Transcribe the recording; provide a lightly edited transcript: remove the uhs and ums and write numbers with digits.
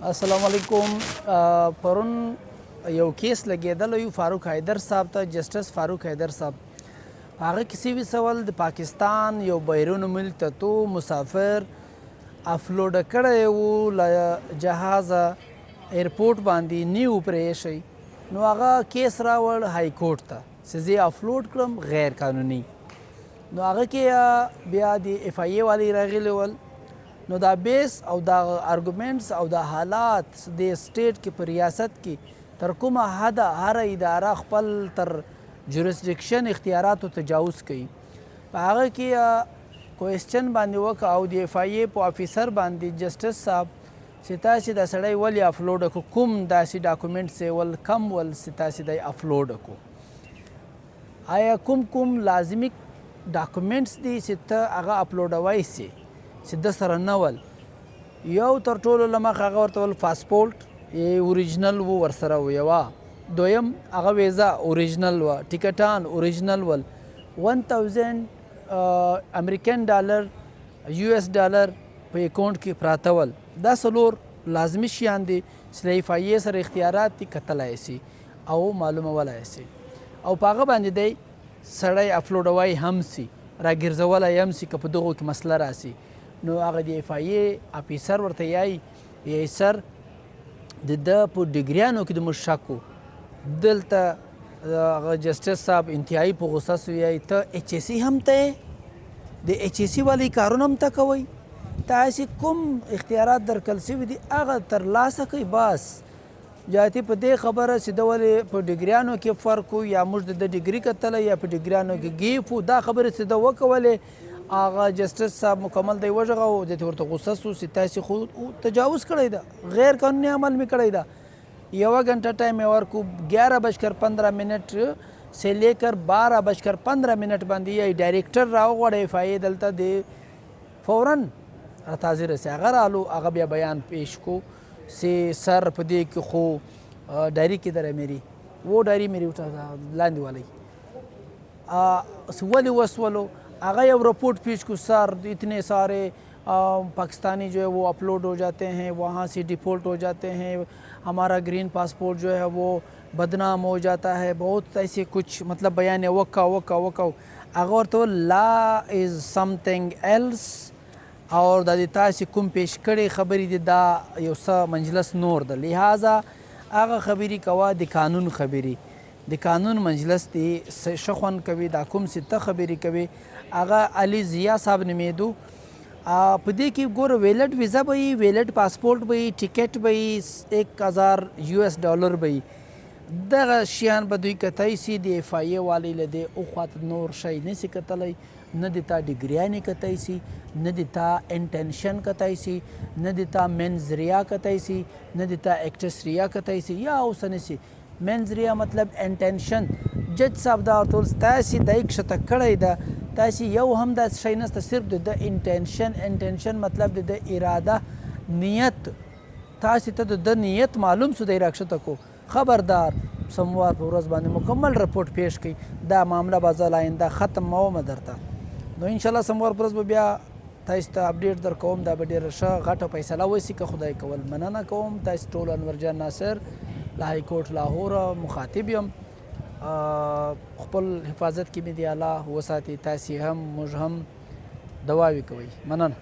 السلام علیکم. پرون یو کیس لګېدلی یو فاروق حیدر صاحب ته، جسټس فاروق حیدر صاحب. په هغه کې سوي سول د پاکستان یو بیرون ملک ته تو مسافر افلوډ کړی و له جهازه ایرپورټ باندې نیو پرې ایښی، نو هغه کیس راوړ های کورټ ته چې زه افلوډ کړم غیر قانوني. نو هغه کې بیا د اف آی ای والی راغلي ول، نو دا بیس او دا ارګومنټس او دا حالات د سټیټ کې په ریاست کې تر کومه حده هر اداره خپل تر جوریسډکشن اختیاراتو تجاوز کوي. په هغه کې کوېسچن باندې وکړه او د اف آی ای په افیسر باندې جسټس صاحب چې تاسې دا سړی ولې افلوډ کړو، کوم داسې ډاکومنټس یې ول کم ول چې تاسې دی افلوډ کړو، آیا کوم لازمي ډاکومنټس دي چې ته هغه اپلوډوی سي چې د سره نه ول. یو تر ټولو له مخه هغه ورته ول پاسپورټ اوریجنل و ورسره و یوه، دویم هغه ویزا اوریجنل وه، ټیکټان اوریجنل ول، 1000 امریکن ډالر یو ایس ډالر په اکاونټ کې پراته ول. دا څلور لازمي شیان دي چې له اف آی ای سره اختیارات دي کتلی سي او معلومولی سي، او په هغه باندې دی سړی افلوډوی هم سي، راګرځولی هم سي که په دغو کې مسله راسي. نو هغه د اف آی ای افیسر ورته یایي سر د ده په ډګریانو کې د موږ شک و. دلته هغه جسټس صاحب انتهایي په غوسه سو، یایي ته ایچ ایس ای هم ته یې، د ایچ ایس ای والی کارونه هم ته کوئ، تاسې کوم اختیارات درکړل سوي دي هغه ترلاسه کوئ. بس جاتې په دې خبره چې ده ولې په ډګریانو کې فرق و یا موږ د ډګري کتلی یا په ډګریانو کې ګیف و، دا خبرې چې ده وکولې هغه جسټس صاحب مکمل دی وژغه، دې ته ورته غوسه سو چې تاسې خو تجاوز کړی ده، غیر قانوني عمل مې کړی ده. 1 घंटा ټایم یې ورکو، 11:15 سے لے کر 12:15 باندې یې ډایرکټر راوغواړی اف آی ای دلته د فوراً راتازي رسي. هغه رالو، هغه بیا بیان پیش کو چې سر په دې کې خو ڈائری کدھر ہے میری، وہ ڈائری میری اٹھا لاندې والی ولې وسولو. هغه یو رپورٹ پیش کو، سر اتنے سارے پاکستانی جو ہے وہ اپلوڈ ہو جاتے ہیں، وہاں سے ڈیفالٹ ہو جاتے ہیں، ہمارا گرین پاسپورٹ جو ہے وہ بدنام ہو جاتا ہے، بہت ایسے کچھ مطلب بیان وکا هغه ورته لا از سمثینګ ایلس، اور دا د تاسې کوم پیش کړي خبرې دي دا یو څه مجلس نور ده، لہذا هغه خبرې کوه د قانون خبرې، د قانون مجلس دی ښه خوند کوي. دا کوم چې ته خبرې کوي هغه علي ضیا صاحب نومېدو. په دې کې ګوره ویلډ ویزا به وي، ویلډ پاسپورټ به وي، ټیکټ به وي، 1000 یو ایس ډالر به وي. دغه شیان به دوی کتی سي. د اف آی ای والی له دې اخواته نور شی نسي کتلی، نه د تا ډګریانې کتی سي، نه د تا انټنشن کتی سي، نه د تا منز ریا کتی سي، نه د تا ایکټس ریا کتی سي، یا اوس نسي منز ریا مطلب انټنشن. جج صاحب دا ورته ویل تاسې دا یې کښته کړی ده، تاسې یو هم داسې شی نسته، صرف د ده انټنشن مطلب د ده اراده، نیت، تاسې ته د ده نیت معلوم سو دی راکښته کو. خبردار سموار په ورځ باندې مکمل رپورټ پیش کړي. دا معامله به زه آینده ختم مومه درته، نو انشاءالله سموار په ورځ به بیا تاسو ته اپډیټ در کوم. دا به ډېره ښه غټه فیصله وسي که خدای کول. مننه کوم تاسو ټول. انورجان ناصر له های کورټ لاهور مخاطب یم. خپل حفاظت کې مې دی الله وساتي، تاسې هم موږ هم دعاوې کوئ. مننه.